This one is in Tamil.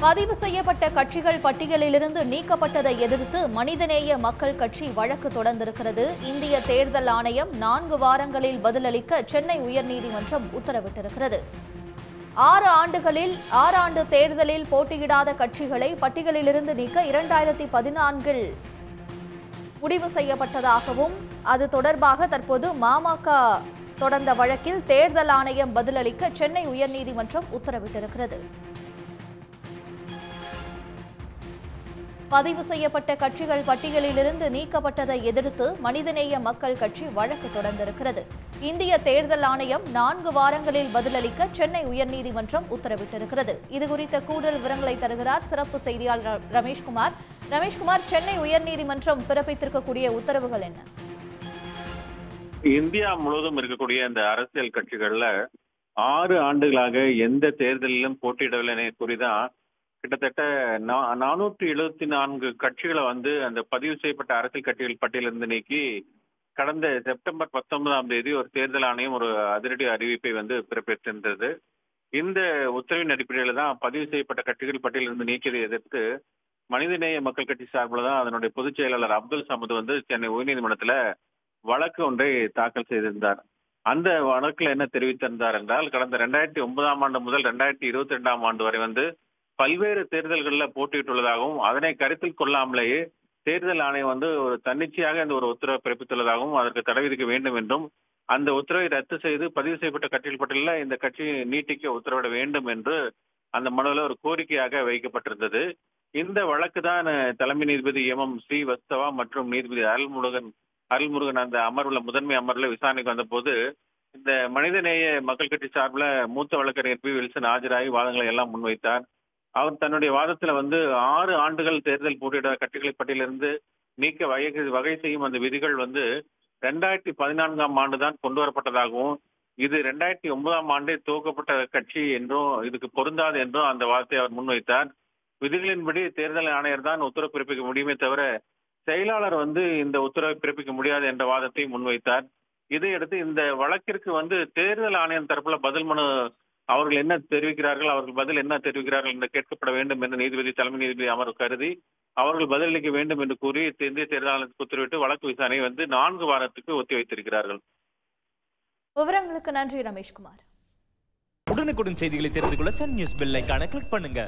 பதிவு செய்யப்பட்ட கட்சிகள் பட்டியலிலிருந்து நீக்கப்பட்டதை எதிர்த்து மனிதநேய மக்கள் கட்சி வழக்கு தொடர்ந்திருக்கிறது. இந்திய தேர்தல் ஆணையம் 4 வாரங்களில் பதிலளிக்க சென்னை உயர்நீதிமன்றம் உத்தரவிட்டிருக்கிறது. 6 ஆண்டு தேர்தலில் போட்டியிடாத கட்சிகளை பட்டியலிலிருந்து நீக்க 2014இல் முடிவு செய்யப்பட்டதாகவும் அது தொடர்பாக தற்போது பாமக தொடர்ந்த வழக்கில் தேர்தல் ஆணையம் பதிலளிக்க சென்னை உயர்நீதிமன்றம் உத்தரவிட்டிருக்கிறது. பதிவு செய்யப்பட்ட கட்சிகள் பட்டியலிலிருந்து நீக்கப்பட்டதை எதிர்த்து மனிதநேய மக்கள் கட்சி வழக்கு தொடர்ந்திருக்கிறது. இந்திய தேர்தல் ஆணையம் 4 வாரங்களில் பதிலளிக்க சென்னை உயர்நீதிமன்றம் உத்தரவிட்டிருக்கிறது. இதுகுறித்த கூடுதல் விவரங்களை தருகிறார் சிறப்பு செய்தியாளர் ரமேஷ்குமார். ரமேஷ்குமார், சென்னை உயர்நீதிமன்றம் பிறப்பித்திருக்கக்கூடிய உத்தரவுகள் என்ன? இந்தியா முழுவதும் இருக்கக்கூடிய இந்த அரசியல் கட்சிகள்ல 6 ஆண்டுகளாக எந்த தேர்தலிலும் போட்டியிடவில்லை கூறிதான் கிட்டத்தட்ட 474 கட்சிகளை அந்த பதிவு செய்யப்பட்ட அரசியல் கட்சிகள் பட்டியலிருந்து நீக்கி கடந்த செப்டம்பர் 19ஆம் தேதி ஒரு தேர்தல் ஆணையம் ஒரு அதிரடி அறிவிப்பை பிறப்பித்திருந்தது. இந்த உத்தரவின் அடிப்படையில் தான் பதிவு செய்யப்பட்ட கட்சிகள் பட்டியலிருந்து நீக்கியதை எதிர்த்து மனிதநேய மக்கள் கட்சி சார்பில் தான் அதனுடைய பொதுச் செயலாளர் அப்துல் சமது சென்னை உயர்நீதிமன்றத்தில் வழக்கு ஒன்றை தாக்கல் செய்திருந்தார். அந்த வழக்கில் என்ன தெரிவித்திருந்தார் என்றால், கடந்த 2009ஆம் ஆண்டு முதல் 2022ஆம் ஆண்டு வரை பல்வேறு தேர்தல்களில் போட்டியிட்டுள்ளதாகவும் அதனை கருத்தில் கொள்ளாமலேயே தேர்தல் ஆணையம் ஒரு தன்னிச்சையாக ஒரு உத்தரவை பிறப்பித்துள்ளதாகவும் அதற்கு தடை விதிக்க வேண்டும் என்றும் அந்த உத்தரவை ரத்து செய்து பதிவு செய்யப்பட்ட கட்சிகள் பட்டியலில் இந்த கட்சியை நீட்டிக்க உத்தரவிட வேண்டும் என்று அந்த மனுவில் ஒரு கோரிக்கையாக வைக்கப்பட்டிருந்தது. இந்த வழக்கு தான் தலைமை நீதிபதி MM ஸ்ரீவத்சவா மற்றும் நீதிபதி அருள்முருகன் அந்த அமர்வுல முதன்மை அமர்வுல விசாரணைக்கு வந்தபோது இந்த மனிதநேய மக்கள் கட்சி சார்பில் மூத்த வழக்கறிஞர் பி. வில்சன் ஆஜராகி வாதங்களை எல்லாம் முன்வைத்தார். அவர் தன்னுடைய வாதத்துல 6 ஆண்டுகள் தேர்தல் போட்டியிட கட்சிகளை பட்டியலிருந்து நீக்க வகை செய்யும் அந்த விதிகள் 2014ஆம் ஆண்டு தான் கொண்டு வரப்பட்டதாகவும் இது 2009ஆம் ஆண்டே துவக்கப்பட்ட கட்சி என்றும் இதுக்கு பொருந்தாது என்றும் அந்த வாதத்தை அவர் முன்வைத்தார். விதிகளின்படி தேர்தல் ஆணையர் தான் உத்தரவு பிறப்பிக்க முடியுமே தவிர செயலாளர் இந்த உத்தரவை பிறப்பிக்க முடியாது என்ற வாதத்தை முன்வைத்தார். இதையடுத்து இந்த வழக்கிற்கு தேர்தல் ஆணையம் தரப்புல பதில் மனு அவர்கள் என்ன தெரிவிக்கிறார்கள், அவர்கள் பதில் என்ன தெரிவிக்கிறார்கள் என்று கேட்கப்பட வேண்டும் என்று தலைமை நீதிபதி அமர்வு கருதி அவர்கள் பதிலளிக்க வேண்டும் என்று கூறி இந்திய தேர்தல் ஆணையத்துக்கு உத்தரவிட்டு வழக்கு விசாரணை 4 வாரத்துக்கு ஒத்திவைத்திருக்கிறார்கள். விவரங்களுக்கு நன்றி ரமேஷ்குமார். உடனுக்குடன் செய்திகளை தெரிந்து கொள்ள சன் நியூஸ் பெல் ஐகானை கிளிக் பண்ணுங்க.